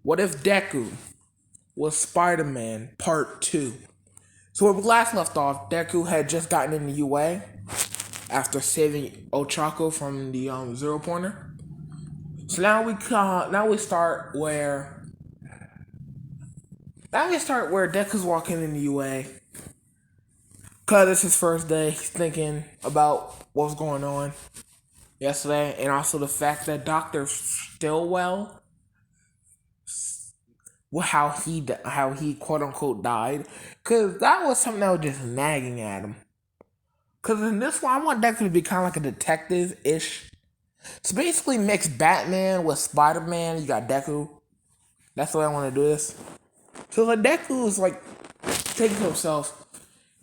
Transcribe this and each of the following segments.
What if Deku was Spider-Man Part 2? So where we last left off, Deku had just gotten in the UA after saving Ochako from the zero pointer. So now we start where Deku's walking in the UA. Cause it's his first day, he's thinking about what's going on yesterday, and also the fact that Doctor Stillwell, how he quote unquote died, cause that was something that was just nagging at him. Cause in this one, I want Deku to be kind of like a detective ish. So basically, mix Batman with Spider Man. You got Deku. That's the way I want to do this. So the Deku is like thinking to himself,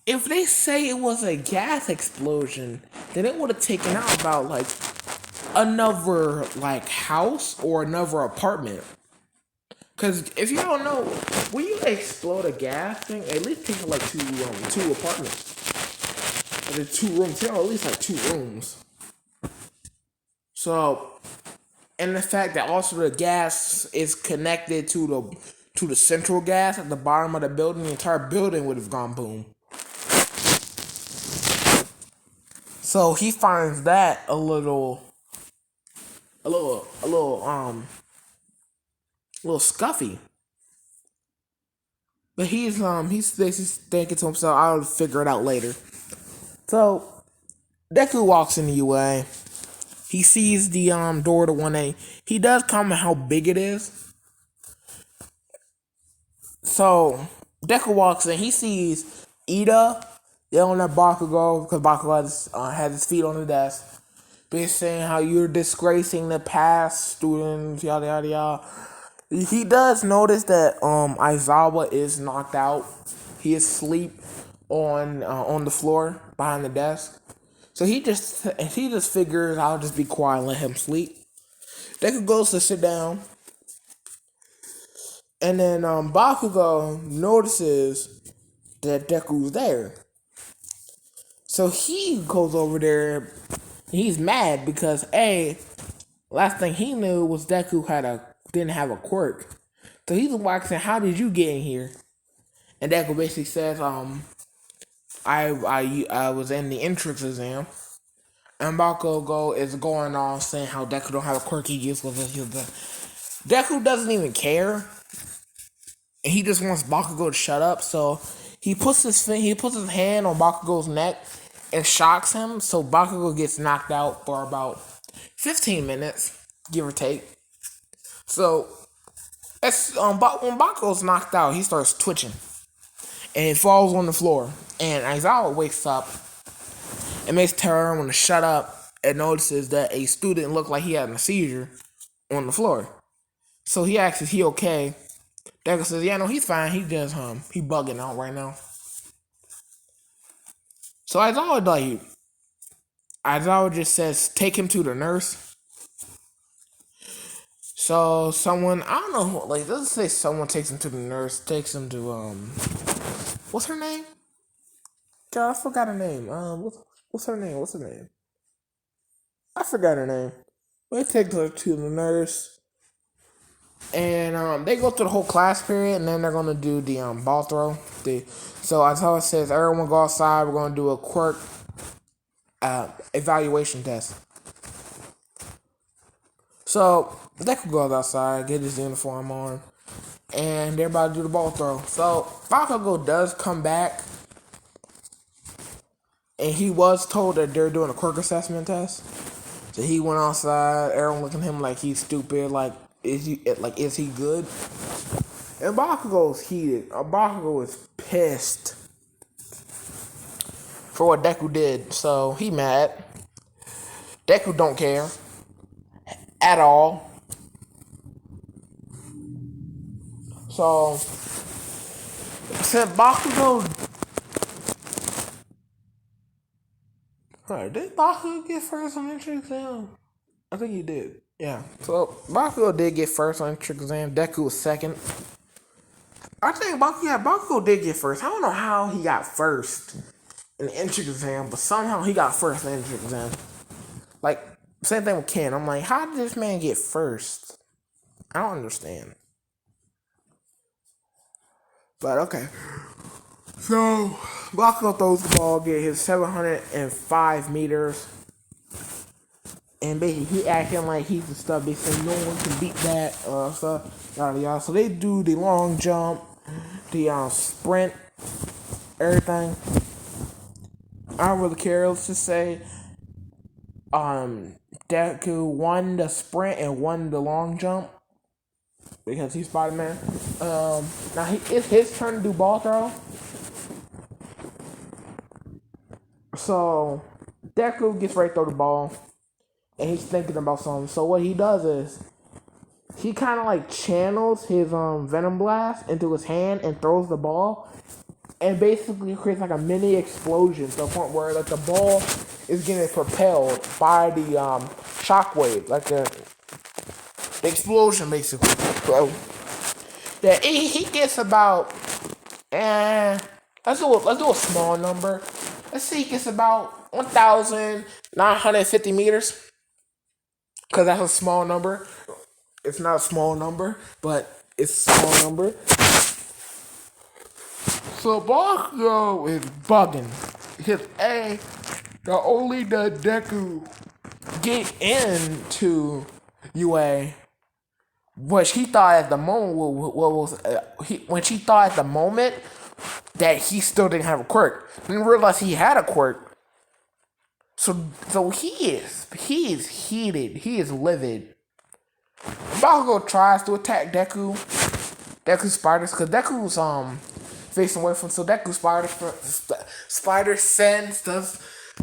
if they say it was a gas explosion, then it would have taken out about like another like house or another apartment. Cause if you don't know, when you explode a gas thing, at least take like two apartments. Or the 2 rooms, at least like 2 rooms. So, and the fact that also the gas is connected to the central gas at the bottom of the building, the entire building would have gone boom. So he finds that a little scuffy. But he's thinking to himself, I'll figure it out later. So Deku walks in the UA. He sees the door to 1A. He does comment how big it is. So Deku walks in. He sees Ida yelling at Bakugo because Bakugo has his feet on the desk. Been saying how you're disgracing the past, students, yada yada yada. He does notice that Aizawa is knocked out. He is asleep on the floor behind the desk. So he just figures I'll just be quiet and let him sleep. Deku goes to sit down, and then Bakugo notices that Deku's there. So he goes over there. He's mad because last thing he knew was Deku didn't have a quirk. So he's asking, how did you get in here? And Deku basically says, I was in the entrance exam. And Bakugo is going on saying how Deku don't have a quirk, he just was Deku doesn't even care. And he just wants Bakugo to shut up, so he puts his hand on Bakugo's neck and shocks him, so Bakugo gets knocked out for about 15 minutes, give or take. So when Bakugo's knocked out, he starts twitching. And he falls on the floor. And Aizawa wakes up and makes Terra want to shut up and notices that a student looked like he had a seizure on the floor. So he asks, is he okay? Deku says, yeah, no, he's fine. He just, he bugging out right now. So Aizawa just says, take him to the nurse. So someone, I don't know, like, doesn't say someone takes him to the nurse, takes him to, what's her name? God, I forgot her name. What's her name? I forgot her name. They take her to the nurse. And they go through the whole class period, and then they're gonna do the ball throw. So Aizawa says, everyone go outside. We're gonna do a quirk evaluation test. So Deku goes outside, get his uniform on, and they're about to do the ball throw. So Bakugo does come back, and he was told that they're doing a quirk assessment test. So he went outside. Everyone looking at him like he's stupid. Like, is he good? And Bakugo's heated. Bakugo is pissed for what Deku did. So he mad. Deku don't care at all. So since Bakugo, did Bakugo get first on the entrance exam? I think he did. Yeah. So Bakugo did get first on entrance exam. Deku was second. I think Bakugo did get first. I don't know how he got first in the entrance exam, but somehow he got first in the entrance exam. Like, same thing with Ken. I'm like, how did this man get first? I don't understand. But okay. So Bakugo throws the ball, get his 705 meters, and basically he acting like he's the stuff. They say no one can beat that stuff, yada yada. So they do the long jump, the sprint, everything. I don't really care. Let's just say Deku won the sprint and won the long jump because he's Spider-Man. Now it's his turn to do ball throw. So Deku gets ready to throw the ball, and he's thinking about something. So what he does is he kind of like channels his Venom Blast into his hand and throws the ball, and basically creates like a mini explosion to the point where like the ball is getting propelled by the shockwave, like the explosion basically. So that he gets about let's do a small number. Let's say he gets about 1,950 meters, because that's a small number. It's not a small number, but it's a small number. So Bakugo is bugging because the only the Deku get into UA, which he thought at the moment when she thought at the moment that he still didn't have a quirk. Didn't realize he had a quirk. So he is heated. He is livid. Bakugo tries to attack Deku's spiders, because Deku's facing away from. So Deku spider sense does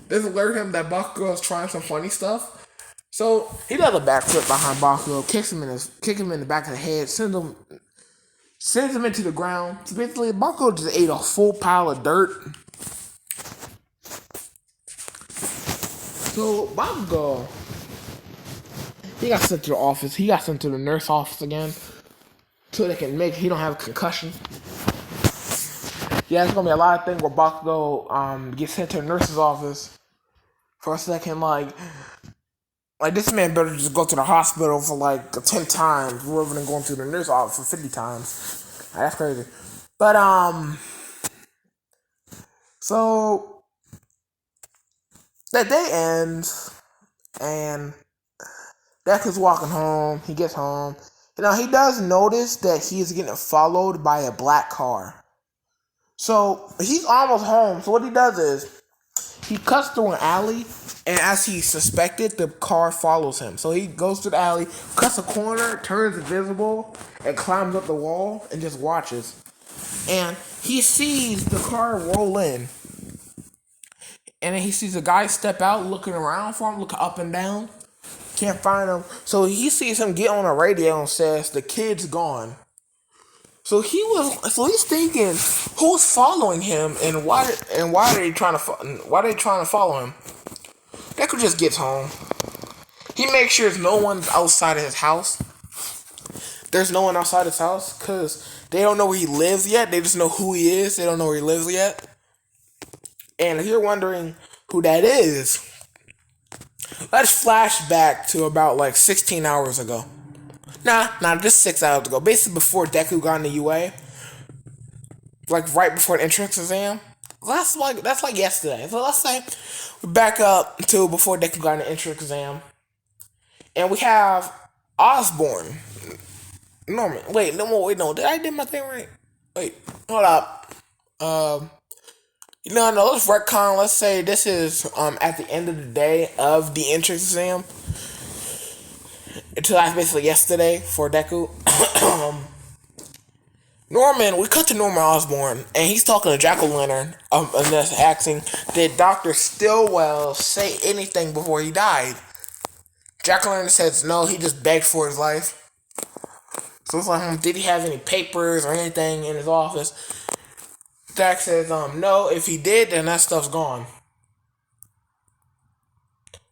alert him that Bakugo is trying some funny stuff. So he does a backflip behind Bakugo, kicks him in the back of the head, sends him into the ground. So basically, Bakugo just ate a full pile of dirt. So Bakugo, he got sent to the office. He got sent to the nurse office again, so they can make he don't have a concussion. Yeah, it's gonna be a lot of things where Bakugo gets sent to the nurse's office for a second. Like this man better just go to the hospital for like 10 times rather than going to the nurse's office for 50 times. That's crazy. But so that day ends, and Deku's walking home. He gets home. He does notice that he is getting followed by a black car. So he's almost home. So what he does is he cuts through an alley, and as he suspected, the car follows him. So he goes to the alley, cuts a corner, turns invisible, and climbs up the wall and just watches. And he sees the car roll in. And then he sees a guy step out, looking around for him, looking up and down. Can't find him. So he sees him get on a radio and says, "The kid's gone." So he's thinking, who's following him, and why are they trying to follow him? Deku just gets home. He makes sure there's no one outside of his house. There's no one outside his house because they don't know where he lives yet. They just know who he is. They don't know where he lives yet. And if you're wondering who that is, let's flash back to about like 16 hours ago. Nah, just 6 hours ago. Basically before Deku got into UA. Like right before the entrance exam. That's like yesterday. So let's say we back up to before Deku got into the entrance exam. And we have Osborne. Norman. Wait, no. Did I do my thing right? Wait, hold up. No, let's retcon. Let's say this is at the end of the day of the entrance exam. Until that's basically yesterday for Deku. Norman, we cut to Norman Osborn, and he's talking to Jack-O-Lantern, and that's asking, did Dr. Stillwell say anything before he died? Jack-O-Lantern says no, he just begged for his life. So it's like, did he have any papers or anything in his office? Jack says, no, if he did, then that stuff's gone.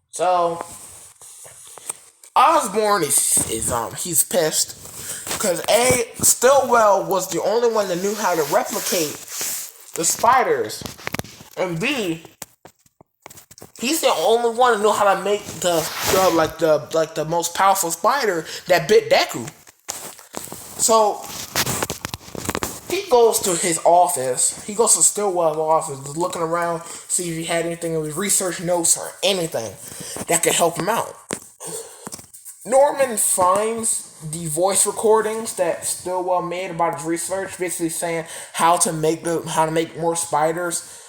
So Osborn he's pissed because Stillwell was the only one that knew how to replicate the spiders, and B, he's the only one that knew how to make the most powerful spider that bit Deku. So he goes to his office. He goes to Stillwell's office, just looking around, see if he had anything in his research notes or anything that could help him out. Norman finds the voice recordings that Stillwell made about his research, basically saying how to make more spiders.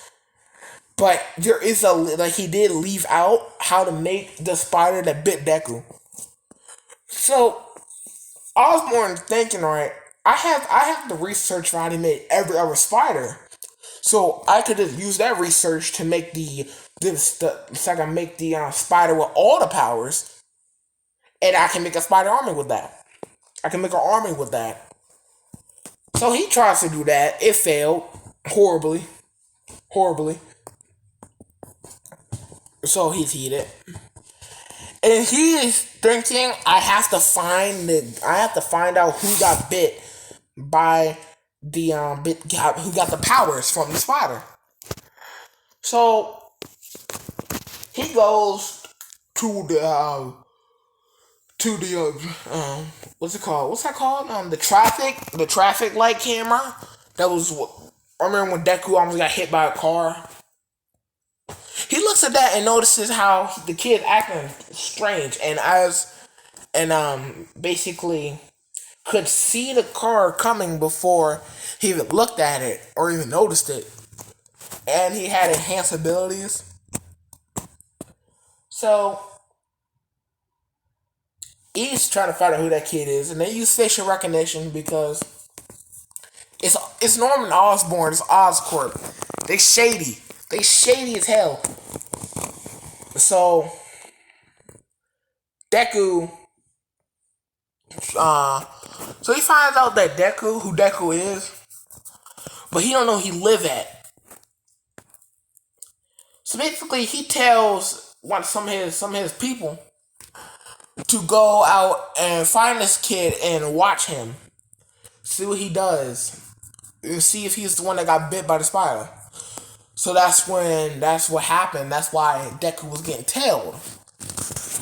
But there is he did leave out how to make the spider that bit Deku. So Osborn thinking, right, I have the research for how to make every other spider. So I could just use that research to make so I can make the spider with all the powers, and I can make a spider army with that. I can make an army with that. So he tries to do that. It failed horribly, horribly. So he's heated, and he is thinking, I have to find out who got bit by the who got the powers from the spider. So he goes to the what's it called? What's that called? The traffic light camera. That was what I remember when Deku almost got hit by a car. He looks at that and notices how the kid acting strange, and basically could see the car coming before he even looked at it or even noticed it. And he had enhanced abilities. So he's trying to find out who that kid is, and they use facial recognition because it's Norman Osborn, it's Oscorp. They shady. They shady as hell. So Deku so he finds out that who Deku is, but he don't know he live at. So basically he tells some of his people to go out and find this kid and watch him. See what he does. And see if he's the one that got bit by the spider. So that's what happened. That's why Deku was getting tailed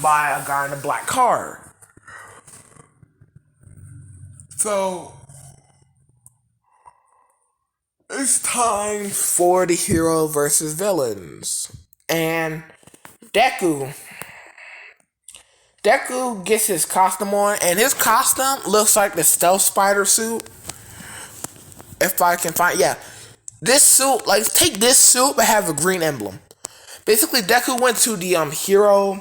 by a guy in a black car. So it's time for the hero versus villains. And Deku gets his costume on, and his costume looks like the stealth spider suit. If I can find, yeah. This suit, take this suit but have a green emblem. Basically, Deku went to the hero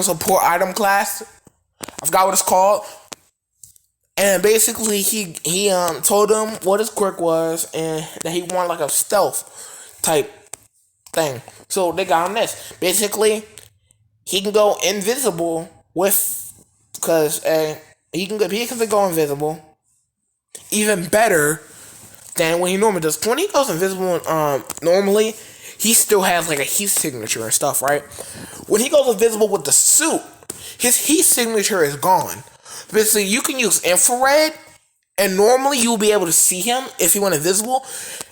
support item class. I forgot what it's called. And basically, he told them what his quirk was and that he wanted like a stealth type thing. So they got him this. Basically, he can go invisible because he can go invisible. Even better than when he normally does. When he goes invisible, normally he still has like a heat signature and stuff, right? When he goes invisible with the suit, his heat signature is gone. Basically, you can use infrared, and normally you'll be able to see him if he went invisible.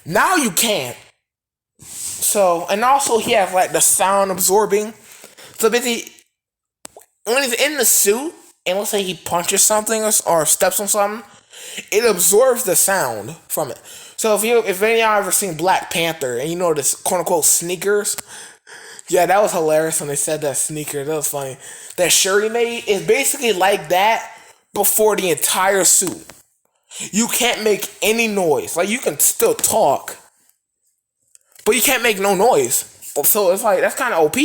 Now you can't. So, and also he has like the sound absorbing. So basically, when he's in the suit, and let's say he punches something or steps on something, it absorbs the sound from it. So if any of y'all ever seen Black Panther, and you know this quote unquote sneakers, yeah, that was hilarious when they said that sneaker. That was funny. That Shuri made is basically like that before the entire suit. You can't make any noise. Like, you can still talk, but you can't make no noise. So it's like, that's kind of OP.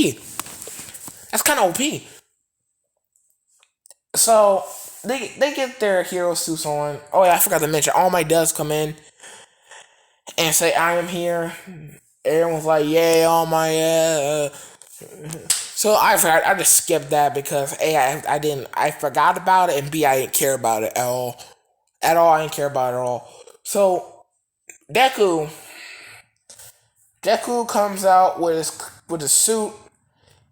That's kind of OP. So they get their hero suits on. Oh yeah, I forgot to mention, All Might does come in and say, I am here. Everyone's like, yay, All Might, yeah. So I just skipped that because A, I forgot about it, and B, I didn't care about it at all. I didn't care about it at all. So Deku comes out with his suit.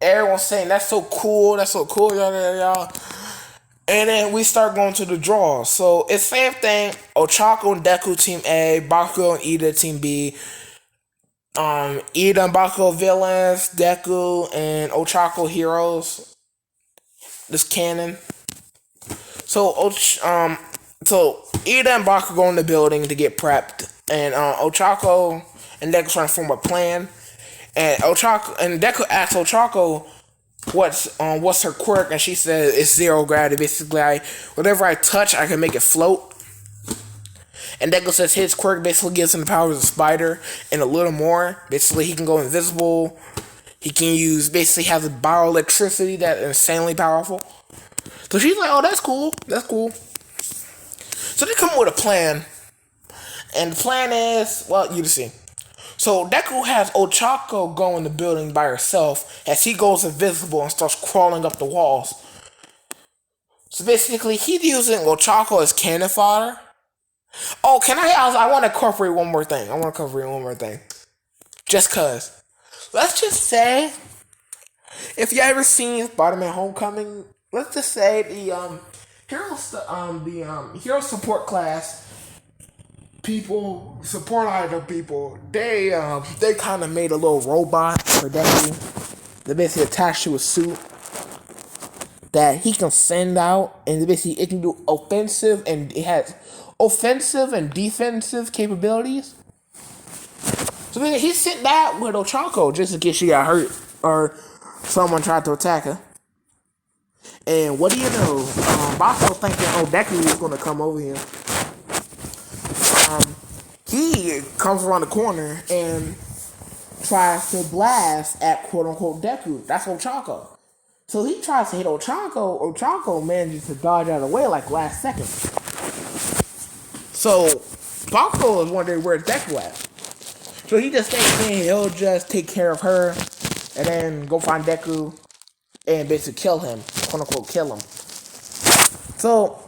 Everyone's saying that's so cool, y'all. And then we start going to the draws. So it's same thing. Ochako and Deku team A, Bakugo and Ida team B. Ida and Bakugo villains, Deku and Ochako heroes. This canon. So So Ida and Baku go in the building to get prepped, and Ochako and Deku trying to form a plan. And Deku asks Ochako what's her quirk, and she says it's zero gravity. Basically, whatever I touch, I can make it float. And Deku says his quirk basically gives him the powers of a spider and a little more. Basically, he can go invisible. He can use, basically has a bioelectricity that's insanely powerful. So she's like, oh, that's cool. That's cool. So they come up with a plan. And the plan is, well, you see. So Deku has Ochako go in the building by herself as he goes invisible and starts crawling up the walls. So basically, he's using Ochako as cannon fodder. Oh, I want to incorporate one more thing. Just cause. Let's just say, if you ever seen Spider-Man Homecoming, let's just say the hero support class people, support item people, they kind of made a little robot for Deku. They basically attached to a suit that he can send out, and basically it can do offensive and defensive capabilities. So he sent that with Ochako just in case she got hurt or someone tried to attack her. And what do you know? Bakugo thinking, Deku is going to come over here. He comes around the corner and tries to blast at quote-unquote Deku. That's Ochako. So he tries to hit Ochako. Ochako manages to dodge out of the way like last second. So Bakugo is wondering where Deku at. So he just thinks he'll just take care of her and then go find Deku and basically kill him. Quote-unquote kill him. So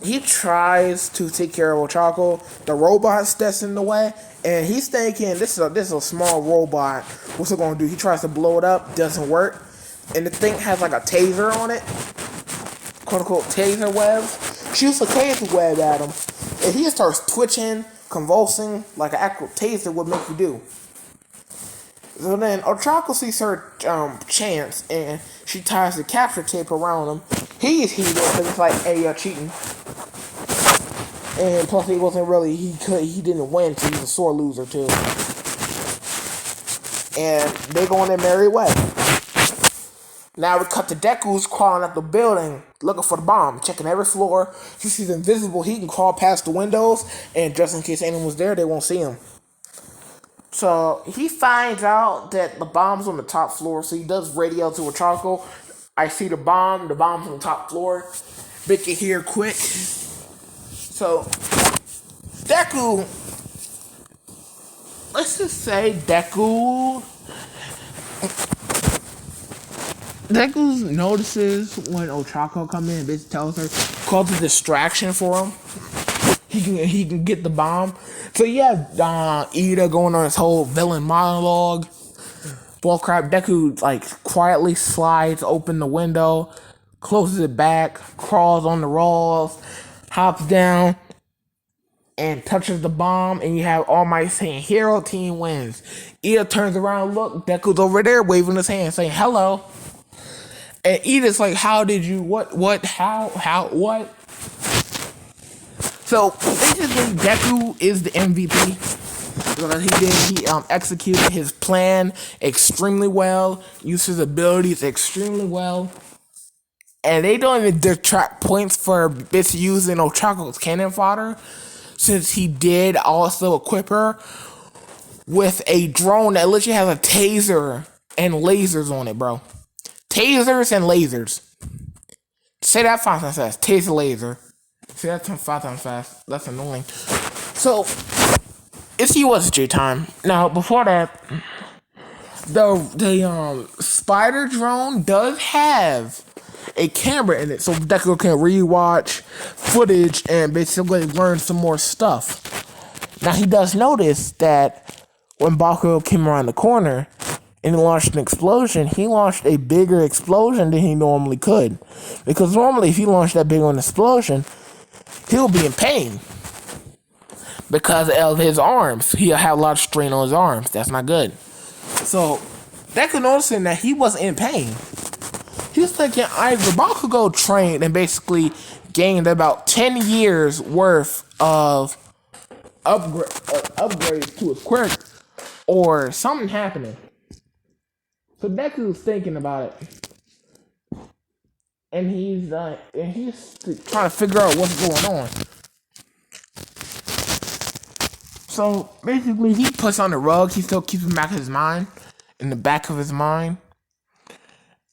he tries to take care of Ochako. The robot's that's in the way, and he's thinking this is a small robot. What's it gonna do? He tries to blow it up, doesn't work, and the thing has like a taser on it, quote unquote taser webs. Shoots a taser web at him, and he starts twitching, convulsing like an actual taser would make you do. So then Ochako sees her chance, and she ties the capture tape around him. He's heated because it's like, hey, you're cheating. And plus, he wasn't really, he didn't win, so he's a sore loser too. And they go on their merry way. Now we cut to Deku's crawling up the building, looking for the bomb, checking every floor. Since he's invisible, he can crawl past the windows, and just in case anyone's there, they won't see him. So he finds out that the bomb's on the top floor, so he does radio to Ochako. I see the bomb's on the top floor. Bitch, get here quick. So, Deku, let's just say Deku notices when Ochako comes in and basically tells her, calls a distraction for him. He can get the bomb. So you have Ida going on his whole villain monologue. Bullcrap. Deku like quietly slides open the window, closes it back, crawls on the walls, hops down, and touches the bomb. And you have All Might saying, "Hero team wins." Ida turns around, look, Deku's over there waving his hand, saying hello. And Ida's like, "How did you? What? How? What?" So basically, Deku is the MVP because he executed his plan extremely well, used his abilities extremely well, and they don't even detract points for misusing Ochako's cannon fodder, since he did also equip her with a drone that literally has a taser and lasers on it, bro. Tasers and lasers. Say that 5 times fast. Taser laser. Say that 5 times fast. That's annoying. So, it's USJ time. Now, before that, the spider drone does have a camera in it, so Deku can rewatch footage and basically learn some more stuff. Now, he does notice that when Bakugo came around the corner and launched an explosion, he launched a bigger explosion than he normally could. Because normally, if he launched that big of an explosion, he'll be in pain because of his arms. He'll have a lot of strain on his arms. That's not good. So, Deku noticing that he wasn't in pain. He was thinking either Bakugo trained and basically gained about 10 years worth of upgrades to his quirk, or something happening. So Deku's thinking about it, and he's trying to figure out what's going on. So basically, he puts on the rug. He still keeps him back in his mind, in the back of his mind.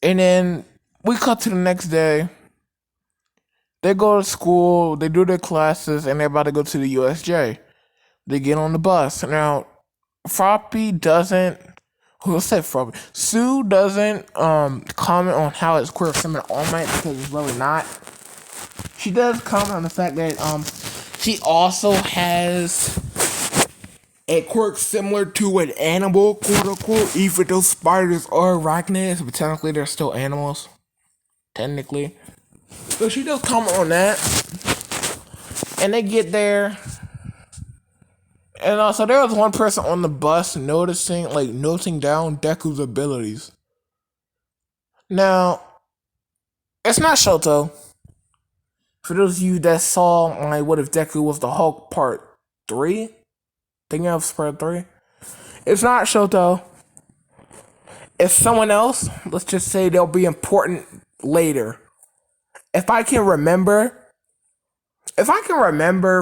And then we cut to the next day. They go to school, they do their classes, and they're about to go to the USJ. They get on the bus. Now, Froppy doesn't. Who said Froppy? Sue doesn't comment on how it's queer feminine All Might because it's really not. She does comment on the fact that she also has a quirk similar to an animal, quote unquote, even though spiders are arachnids, but technically they're still animals. Technically. So she does comment on that. And they get there. And also there was one person on the bus noting down Deku's abilities. Now, it's not Shoto. For those of you that saw What If Deku Was the Hulk Part 3? Thinking of Part 3? It's not Shoto. It's someone else. Let's just say they'll be important later. If I can remember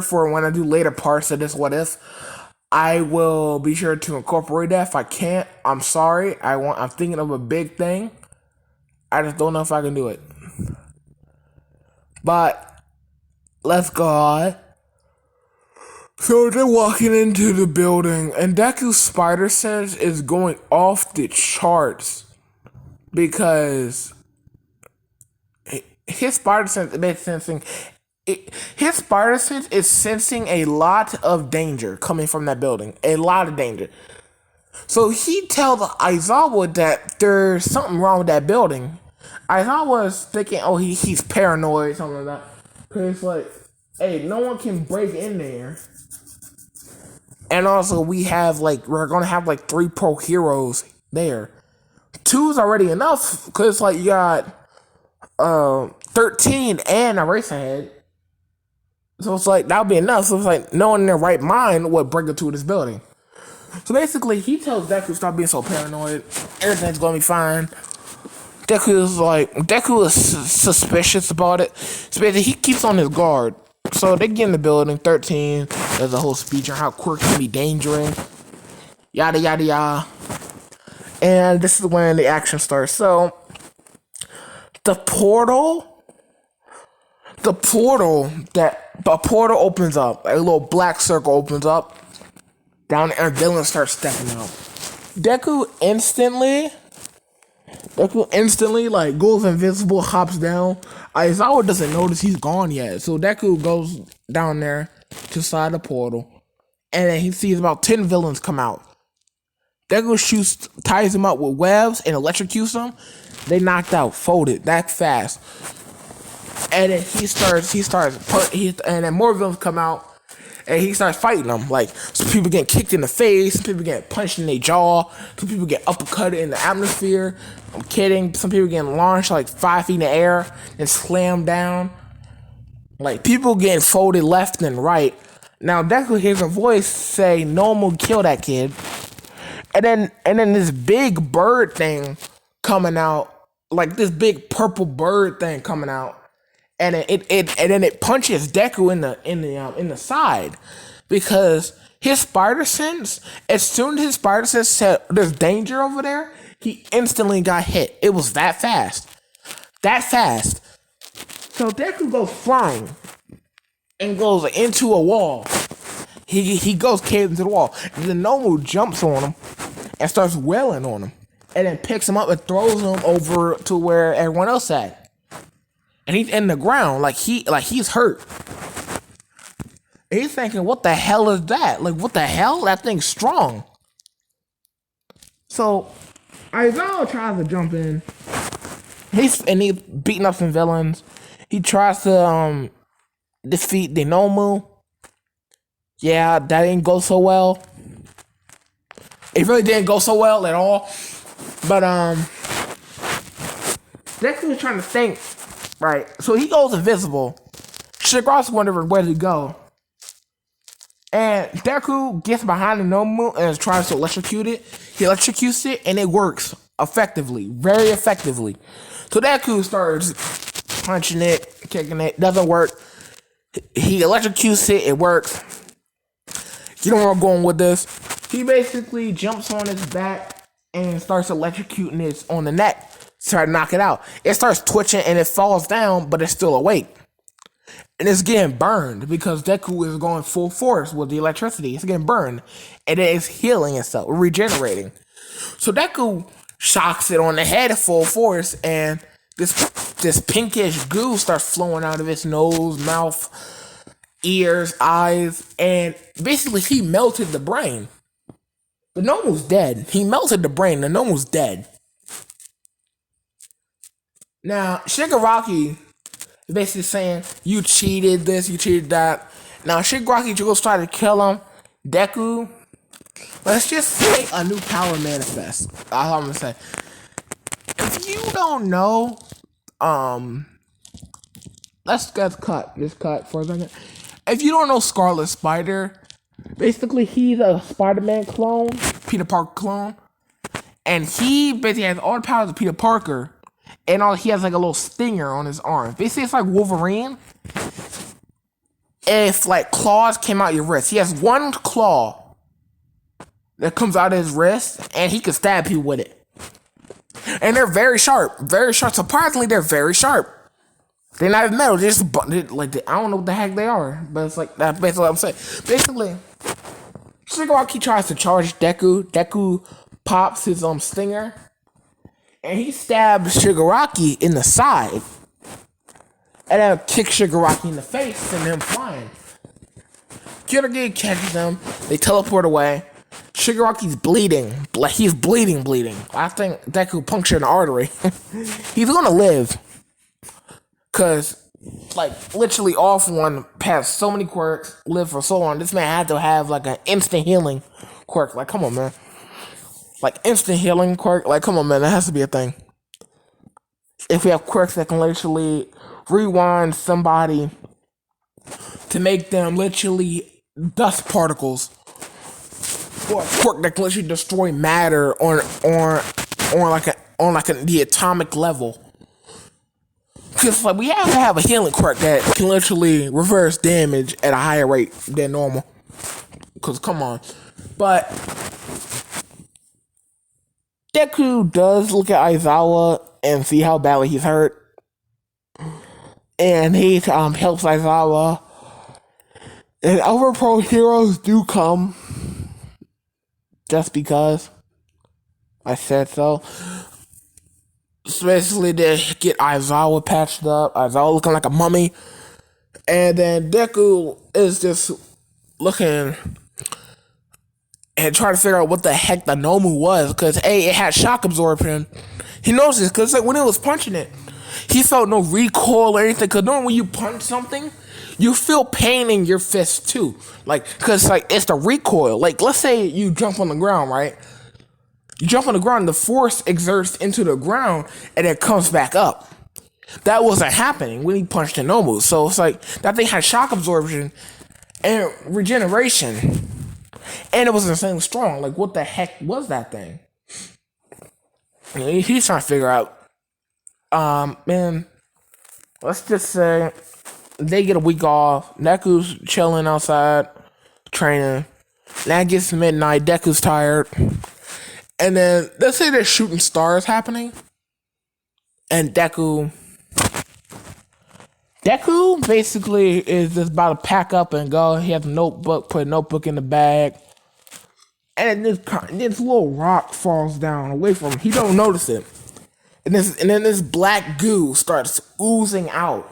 for when I do later parts of this What If, I will be sure to incorporate that. If I can't, I'm sorry. I'm thinking of a big thing. I just don't know if I can do it. But let's go on. So they're walking into the building, and Deku's spider sense is going off the charts because his spider sense is sensing a lot of danger coming from that building. A lot of danger. So he tells Aizawa that there's something wrong with that building. Aizawa's thinking, he's paranoid, something like that. Because it's like, hey, no one can break in there. And also, we're going to have 3 pro heroes there. 2's already enough, because you got 13 and Eraserhead. So it's that'll be enough. So it's no one in their right mind would break into this building. So basically, he tells Deku to stop being so paranoid. Everything's going to be fine. Deku is suspicious about it. So basically, he keeps on his guard. So they get in the building, 13. There's a whole speech on how quirk can be dangerous. Yada, yada, yada. And this is when the action starts. So, a portal opens up. A little black circle opens up. Down there, villains start stepping out. Deku instantly goes invisible, hops down. Aizawa doesn't notice he's gone yet. So Deku goes down there to side the portal. And then he sees about 10 villains come out. Deku ties them up with webs and electrocutes them. They knocked out, folded that fast. And then and then more villains come out. And he starts fighting them. Some people get kicked in the face, some people get punched in their jaw, some people get uppercutted in the atmosphere. I'm kidding. Some people getting launched 5 feet in the air and slammed down. People getting folded left and right. Now Deku hears a voice say, "No one will kill that kid." And then this big bird thing coming out, this big purple bird thing coming out. And then it punches Deku in the side, because his spider sense, as soon as his spider sense said there's danger over there, he instantly got hit. It was that fast. So Deku goes flying and goes into a wall. He goes caving into the wall. And then Nomu jumps on him and starts wailing on him, and then picks him up and throws him over to where everyone else at. And he's in the ground, he's hurt. And he's thinking, what the hell is that? What the hell? That thing's strong. So, Aizawa tries to jump in. He's beating up some villains. He tries to defeat the Nomu. Yeah, that didn't go so well. It really didn't go so well at all. But Deku was trying to think. Right, so he goes invisible, Shigaraki wondering where to go. And Deku gets behind the Nomu and tries to electrocute it. He electrocutes it and it works effectively, very effectively. So Deku starts punching it, kicking it, doesn't work. He electrocutes it, it works. You know where I'm going with this? He basically jumps on its back and starts electrocuting it on the neck to try to knock it out. It starts twitching and it falls down, but it's still awake. And it's getting burned because Deku is going full force with the electricity. It's getting burned. And it is healing itself, regenerating. So Deku shocks it on the head full force, and this pinkish goo starts flowing out of its nose, mouth, ears, eyes, and basically he melted the brain. The Nomu's dead. He melted the brain. The Nomu's dead. Now, Shigaraki is basically saying, you cheated this, you cheated that. Now, Shigaraki goes try to kill him. Deku, let's just say a new power manifests. That's all I'm gonna say. If you don't know, let's cut for a second. If you don't know Scarlet Spider, basically he's a Spider-Man clone, Peter Parker clone, and he basically has all the powers of Peter Parker, and he has like a little stinger on his arm. Basically, it's like Wolverine. If like claws came out your wrist, he has one claw that comes out of his wrist, and he can stab people with it. And they're very sharp, very sharp. Surprisingly, they're very sharp. They're not metal. They're just like I don't know what the heck they are, but it's like that's basically what I'm saying. Basically, Shigaraki tries to charge Deku. Deku pops his stinger, and he stabs Shigaraki in the side, and then kicks Shigaraki in the face, sending him flying. Kiragi catches them. They teleport away. Shigaraki's bleeding. He's bleeding. I think Deku punctured an artery. He's gonna live. Cause, like, literally off one passed so many quirks, lived for so long. This man had to have like an instant healing quirk. Like, come on, man. Like instant healing quirk. Like, come on, man. That has to be a thing. If we have quirks that can literally rewind somebody to make them literally dust particles, or a quirk that can literally destroy matter on the atomic level. Because like we have to have a healing quirk that can literally reverse damage at a higher rate than normal. Because come on. But Deku does look at Aizawa and see how badly he's hurt. And he helps Aizawa. And other pro heroes do come. Just because I said so. Especially they get Aizawa patched up, Aizawa looking like a mummy, and then Deku is just looking and trying to figure out what the heck the Nomu was, because it had shock absorption. He knows this because like when he was punching it, he felt no recoil or anything. Because normally when you punch something, you feel pain in your fist too, like because like it's the recoil. Like let's say you jump on the ground, right? You jump on the ground, the force exerts into the ground, and it comes back up. That wasn't happening when he punched the Nomu. So it's like, that thing had shock absorption and regeneration. And it was insanely strong. Like, what the heck was that thing? And he's trying to figure out, man, let's just say they get a week off. Deku's chilling outside, training. Now it gets midnight, Deku's tired. And then, let's say there's shooting stars happening. And Deku basically is just about to pack up and go. He has a notebook, put a notebook in the bag. And this little rock falls down away from him. He don't notice it. And then this black goo starts oozing out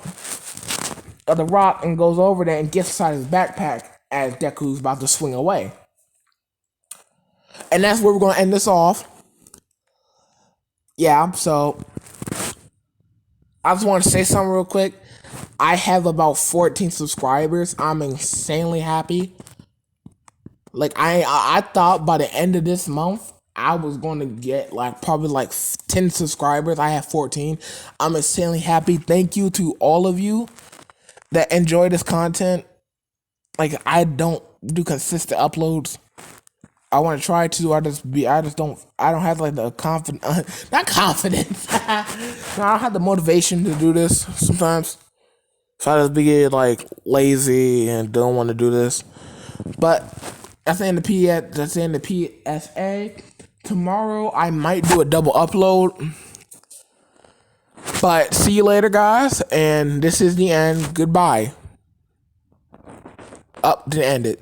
of the rock and goes over there and gets inside his backpack as Deku's about to swing away. And that's where we're going to end this off. Yeah, so I just want to say something real quick. I have about 14 subscribers. I'm insanely happy. Like, I thought by the end of this month, I was going to get probably 10 subscribers. I have 14. I'm insanely happy. Thank you to all of you that enjoy this content. Like I don't do consistent uploads. I want to try to. I don't have like the confidence. Not confidence. No, I don't have the motivation to do this sometimes. So I just be like lazy and don't want to do this. But that's the end of the PSA. Tomorrow I might do a double upload. But see you later, guys. And this is the end. Goodbye. Up to end it.